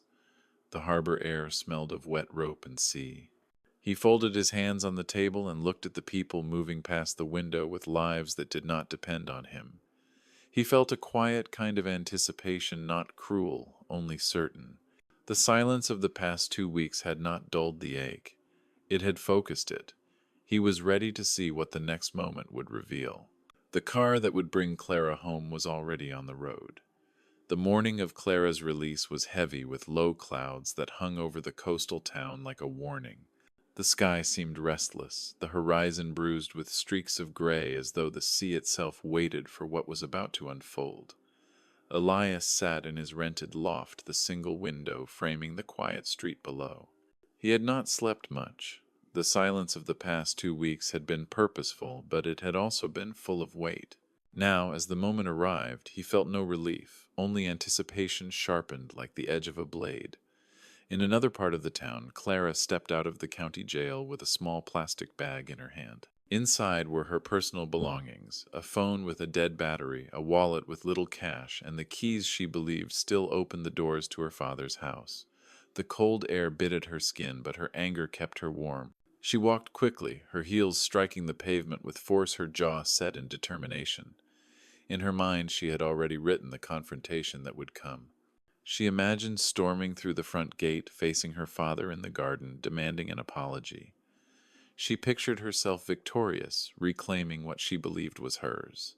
The harbor air smelled of wet rope and sea. He folded his hands on the table and looked at the people moving past the window with lives that did not depend on him. He felt a quiet kind of anticipation, not cruel, only certain. The silence of the past 2 weeks had not dulled the ache. It had focused it. He was ready to see what the next moment would reveal. The car that would bring Clara home was already on the road. The morning of Clara's release was heavy with low clouds that hung over the coastal town like a warning. The sky seemed restless, the horizon bruised with streaks of gray as though the sea itself waited for what was about to unfold. Elias sat in his rented loft, the single window framing the quiet street below. He had not slept much. The silence of the past 2 weeks had been purposeful, but it had also been full of weight. Now, as the moment arrived, he felt no relief, only anticipation sharpened like the edge of a blade. In another part of the town, Clara stepped out of the county jail with a small plastic bag in her hand. Inside were her personal belongings, a phone with a dead battery, a wallet with little cash, and the keys she believed still opened the doors to her father's house. The cold air bit at her skin, but her anger kept her warm. She walked quickly, her heels striking the pavement with force, her jaw set in determination. In her mind she had already written the confrontation that would come. She imagined storming through the front gate, facing her father in the garden, demanding an apology. She pictured herself victorious, reclaiming what she believed was hers.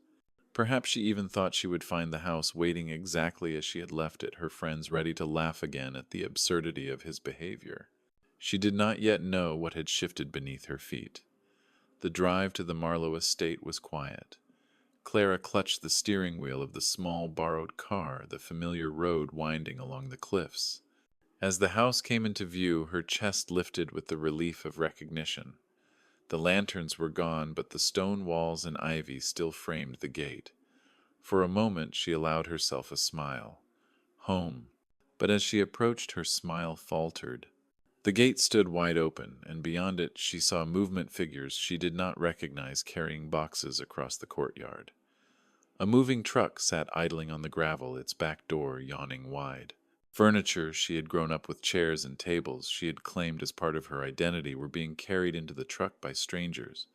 Perhaps she even thought she would find the house waiting exactly as she had left it, her friends ready to laugh again at the absurdity of his behavior. She did not yet know what had shifted beneath her feet. The drive to the Marlowe estate was quiet. Clara clutched the steering wheel of the small borrowed car, the familiar road winding along the cliffs. As the house came into view, her chest lifted with the relief of recognition. The lanterns were gone, but the stone walls and ivy still framed the gate. For a moment she allowed herself a smile. Home. But as she approached, her smile faltered. The gate stood wide open, and beyond it she saw movement figures she did not recognize carrying boxes across the courtyard. A moving truck sat idling on the gravel, its back door yawning wide. Furniture she had grown up with, chairs and tables she had claimed as part of her identity, were being carried into the truck by strangers.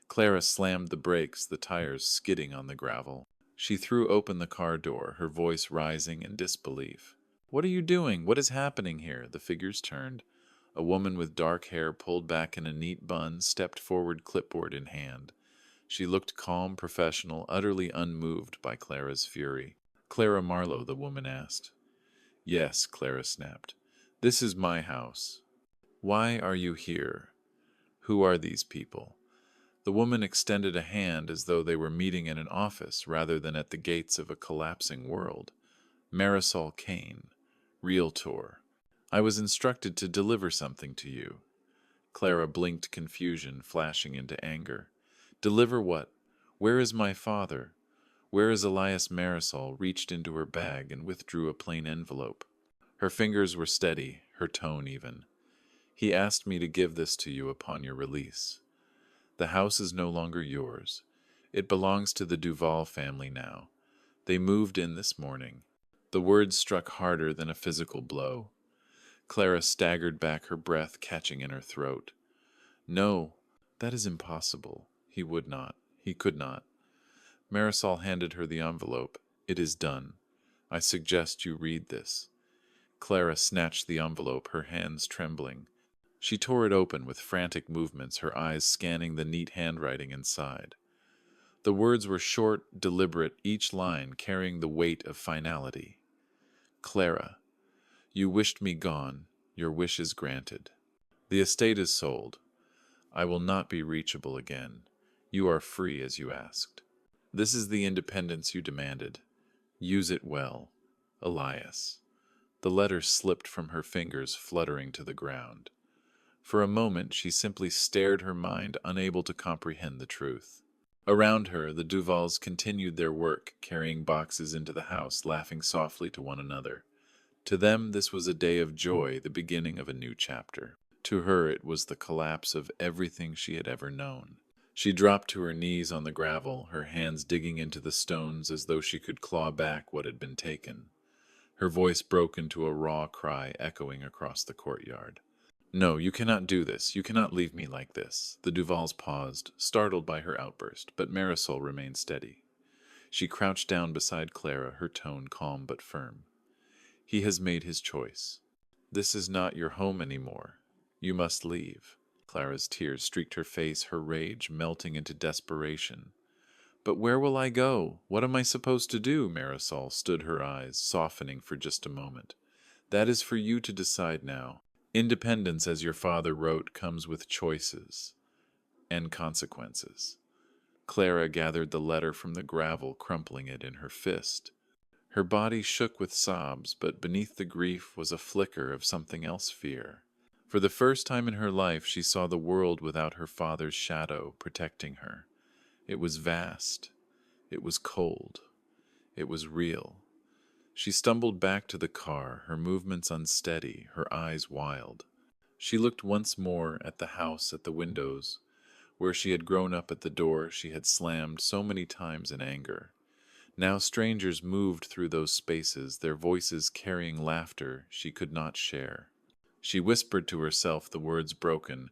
Clara slammed the brakes, the tires skidding on the gravel. She threw open the car door, her voice rising in disbelief. "What are you doing? What is happening here?" The figures turned. A woman with dark hair pulled back in a neat bun stepped forward, clipboard in hand. She looked calm, professional, utterly unmoved by Clara's fury. "Clara Marlowe?" the woman asked. "Yes," Clara snapped. "This is my house." "Why are you here? Who are these people?" The woman extended a hand as though they were meeting in an office rather than at the gates of a collapsing world. "Marisol Kane, Realtor. I was instructed to deliver something to you." Clara blinked, confusion flashing into anger. "Deliver what? Where is my father? Where is Elias Marisol?" Reached into her bag and withdrew a plain envelope. Her fingers were steady, her tone even. "He asked me to give this to you upon your release. The house is no longer yours. It belongs to the Duval family now. They moved in this morning." The words struck harder than a physical blow. Clara staggered back, her breath catching in her throat. "No, that is impossible. He would not. He could not." Marisol handed her the envelope. "It is done. I suggest you read this." Clara snatched the envelope, her hands trembling. She tore it open with frantic movements, her eyes scanning the neat handwriting inside. The words were short, deliberate, each line carrying the weight of finality. "Clara, you wished me gone. Your wish is granted. The estate is sold. I will not be reachable again. You are free as you asked. This is the independence you demanded. Use it well. Elias." The letter slipped from her fingers, fluttering to the ground. For a moment she simply stared, her mind unable to comprehend the truth. Around her, the Duvals continued their work, carrying boxes into the house, laughing softly to one another. To them this was a day of joy, the beginning of a new chapter. To her it was the collapse of everything she had ever known. She dropped to her knees on the gravel, her hands digging into the stones as though she could claw back what had been taken. Her voice broke into a raw cry echoing across the courtyard. "No, you cannot do this. You cannot leave me like this." The Duvals paused, startled by her outburst, but Marisol remained steady. She crouched down beside Clara, her tone calm but firm. "He has made his choice. This is not your home anymore. You must leave." Clara's tears streaked her face, her rage melting into desperation. "But where will I go? What am I supposed to do?" Marisol stood, her eyes softening for just a moment. "That is for you to decide now. Independence, as your father wrote, comes with choices and consequences." Clara gathered the letter from the gravel, crumpling it in her fist. Her body shook with sobs, but beneath the grief was a flicker of something else, fear. For the first time in her life, she saw the world without her father's shadow protecting her. It was vast. It was cold. It was real. She stumbled back to the car, her movements unsteady, her eyes wild. She looked once more at the house, at the windows, where she had grown up, at the door she had slammed so many times in anger. Now strangers moved through those spaces, their voices carrying laughter she could not share. She whispered to herself, the words broken,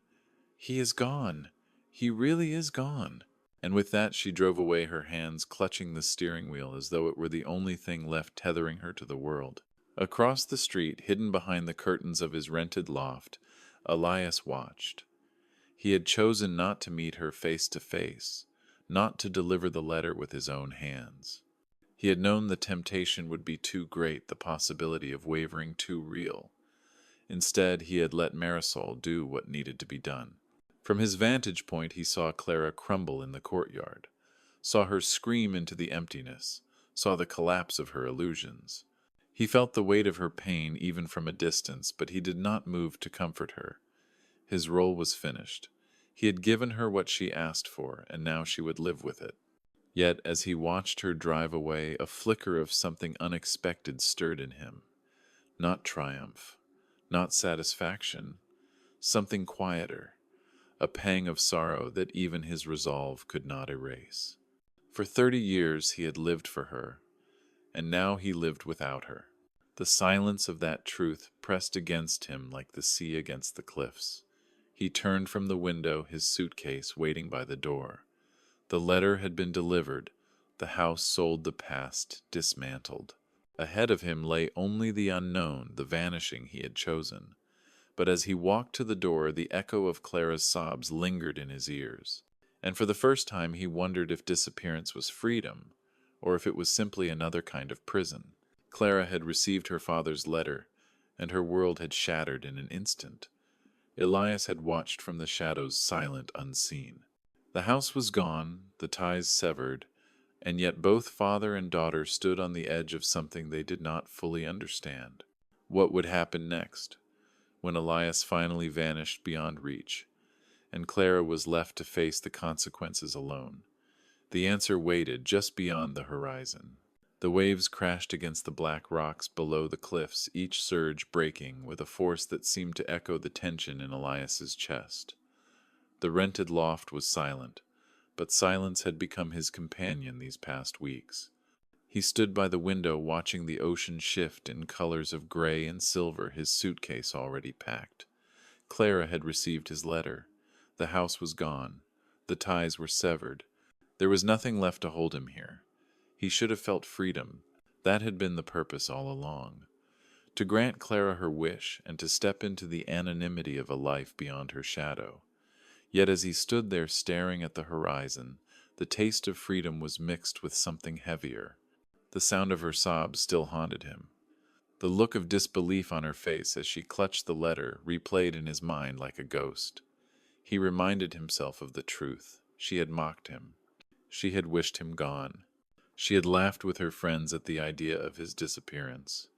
"He is gone. He really is gone." And with that she drove away, her hands clutching the steering wheel as though it were the only thing left tethering her to the world. Across the street, hidden behind the curtains of his rented loft, Elias watched. He had chosen not to meet her face to face, not to deliver the letter with his own hands. He had known the temptation would be too great, the possibility of wavering too real. Instead, he had let Marisol do what needed to be done. From his vantage point, he saw Clara crumble in the courtyard. saw her scream into the emptiness, saw the collapse of her illusions. He felt the weight of her pain even from a distance, but he did not move to comfort her. His role was finished. He had given her what she asked for, and now she would live with it. Yet, as he watched her drive away, a flicker of something unexpected stirred in him. Not triumph, not satisfaction, something quieter, a pang of sorrow that even his resolve could not erase. For 30 years he had lived for her, and now he lived without her. The silence of that truth pressed against him like the sea against the cliffs. He turned from the window, his suitcase waiting by the door. The letter had been delivered, the house sold, the past dismantled. Ahead of him lay only the unknown, the vanishing he had chosen. But as he walked to the door, the echo of Clara's sobs lingered in his ears. And for the first time he wondered if disappearance was freedom, or if it was simply another kind of prison. Clara had received her father's letter, and her world had shattered in an instant. Elias had watched from the shadows, silent, unseen. The house was gone, the ties severed, and yet both father and daughter stood on the edge of something they did not fully understand. What would happen next, when Elias finally vanished beyond reach, and Clara was left to face the consequences alone? The answer waited just beyond the horizon. The waves crashed against the black rocks below the cliffs, each surge breaking with a force that seemed to echo the tension in Elias's chest. The rented loft was silent, but silence had become his companion these past weeks. He stood by the window watching the ocean shift in colors of gray and silver, his suitcase already packed. Clara had received his letter. The house was gone. The ties were severed. There was nothing left to hold him here. He should have felt freedom. That had been the purpose all along. To grant Clara her wish and to step into the anonymity of a life beyond her shadow. Yet as he stood there staring at the horizon, the taste of freedom was mixed with something heavier. The sound of her sobs still haunted him. The look of disbelief on her face as she clutched the letter replayed in his mind like a ghost. He reminded himself of the truth. She had mocked him. She had wished him gone. She had laughed with her friends at the idea of his disappearance.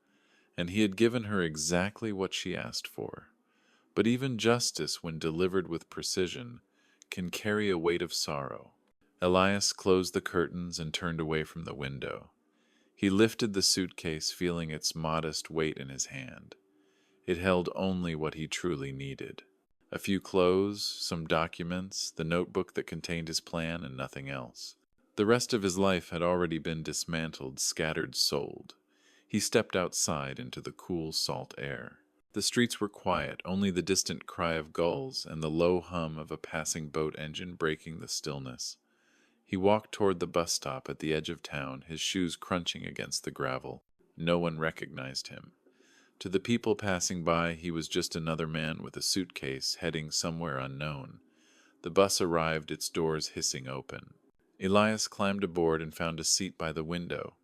And he had given her exactly what she asked for. But even justice, when delivered with precision, can carry a weight of sorrow. Elias closed the curtains and turned away from the window. He lifted the suitcase, feeling its modest weight in his hand. It held only what he truly needed. A few clothes, some documents, the notebook that contained his plan, and nothing else. The rest of his life had already been dismantled, scattered, sold. He stepped outside into the cool, salt air. The streets were quiet, only the distant cry of gulls and the low hum of a passing boat engine breaking the stillness. He walked toward the bus stop at the edge of town, his shoes crunching against the gravel. No one recognized him. To the people passing by, he was just another man with a suitcase heading somewhere unknown. The bus arrived, its doors hissing open. Elias climbed aboard and found a seat by the window.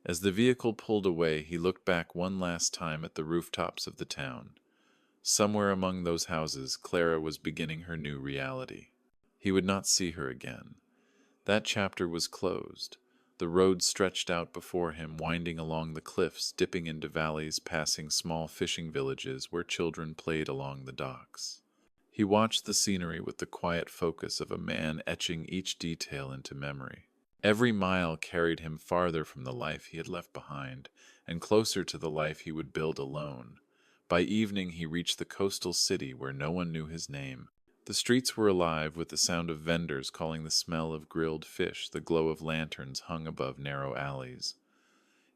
As the vehicle pulled away, he looked back one last time at the rooftops of the town. Somewhere among those houses, Clara was beginning her new reality. He would not see her again. That chapter was closed. The road stretched out before him, winding along the cliffs, dipping into valleys, passing small fishing villages where children played along the docks. He watched the scenery with the quiet focus of a man etching each detail into memory. Every mile carried him farther from the life he had left behind, and closer to the life he would build alone. By evening he reached the coastal city where no one knew his name. The streets were alive with the sound of vendors calling, the smell of grilled fish, the glow of lanterns hung above narrow alleys.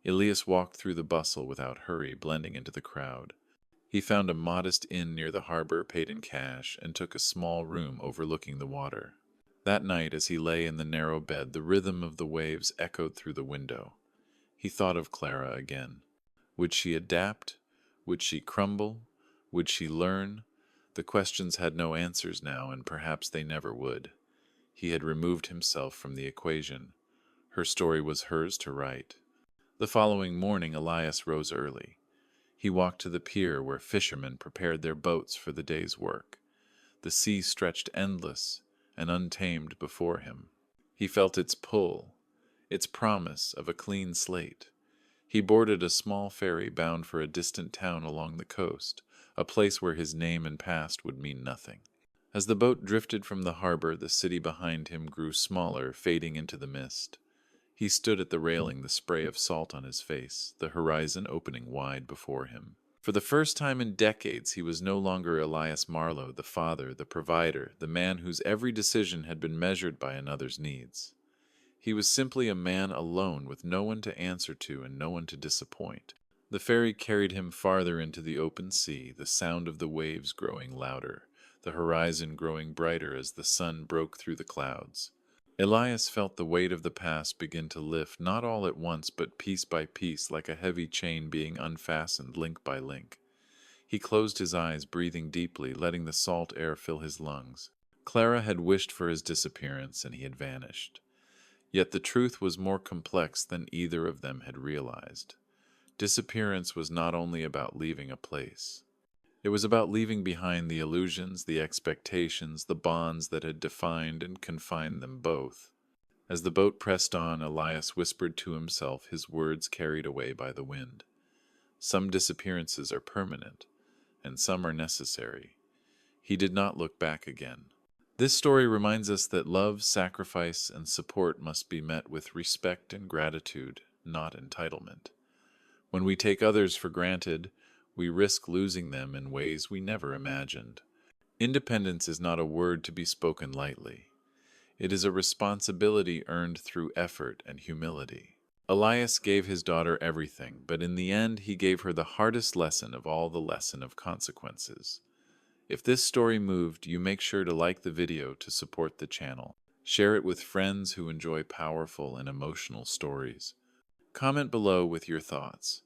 Elias walked through the bustle without hurry, blending into the crowd. He found a modest inn near the harbor, paid in cash, and took a small room overlooking the water. That night, as he lay in the narrow bed, the rhythm of the waves echoed through the window. He thought of Clara again. Would she adapt? Would she crumble? Would she learn? The questions had no answers now, and perhaps they never would. He had removed himself from the equation. Her story was hers to write. The following morning, Elias rose early. He walked to the pier where fishermen prepared their boats for the day's work. The sea stretched endless and untamed before him. He felt its pull, its promise of a clean slate. He boarded a small ferry bound for a distant town along the coast, a place where his name and past would mean nothing. As the boat drifted from the harbor, the city behind him grew smaller, fading into the mist. He stood at the railing, the spray of salt on his face, the horizon opening wide before him. For the first time in decades, he was no longer Elias Marlowe, the father, the provider, the man whose every decision had been measured by another's needs. He was simply a man alone, with no one to answer to and no one to disappoint. The ferry carried him farther into the open sea, the sound of the waves growing louder, the horizon growing brighter as the sun broke through the clouds. Elias felt the weight of the past begin to lift, not all at once, but piece by piece, like a heavy chain being unfastened link by link. He closed his eyes, breathing deeply, letting the salt air fill his lungs. Clara had wished for his disappearance, and he had vanished. Yet the truth was more complex than either of them had realized. Disappearance was not only about leaving a place. It was about leaving behind the illusions, the expectations, the bonds that had defined and confined them both. As the boat pressed on, Elias whispered to himself, his words carried away by the wind. Some disappearances are permanent, and some are necessary. He did not look back again. This story reminds us that love, sacrifice, and support must be met with respect and gratitude, not entitlement. When we take others for granted, we risk losing them in ways we never imagined. Independence is not a word to be spoken lightly. It is a responsibility earned through effort and humility. Elias gave his daughter everything, but in the end he gave her the hardest lesson of all, the lesson of consequences. If this story moved you, make sure to like the video to support the channel. Share it with friends who enjoy powerful and emotional stories. Comment below with your thoughts.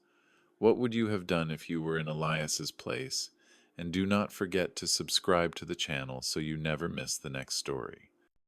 What would you have done if you were in Elias's place? And do not forget to subscribe to the channel so you never miss the next story.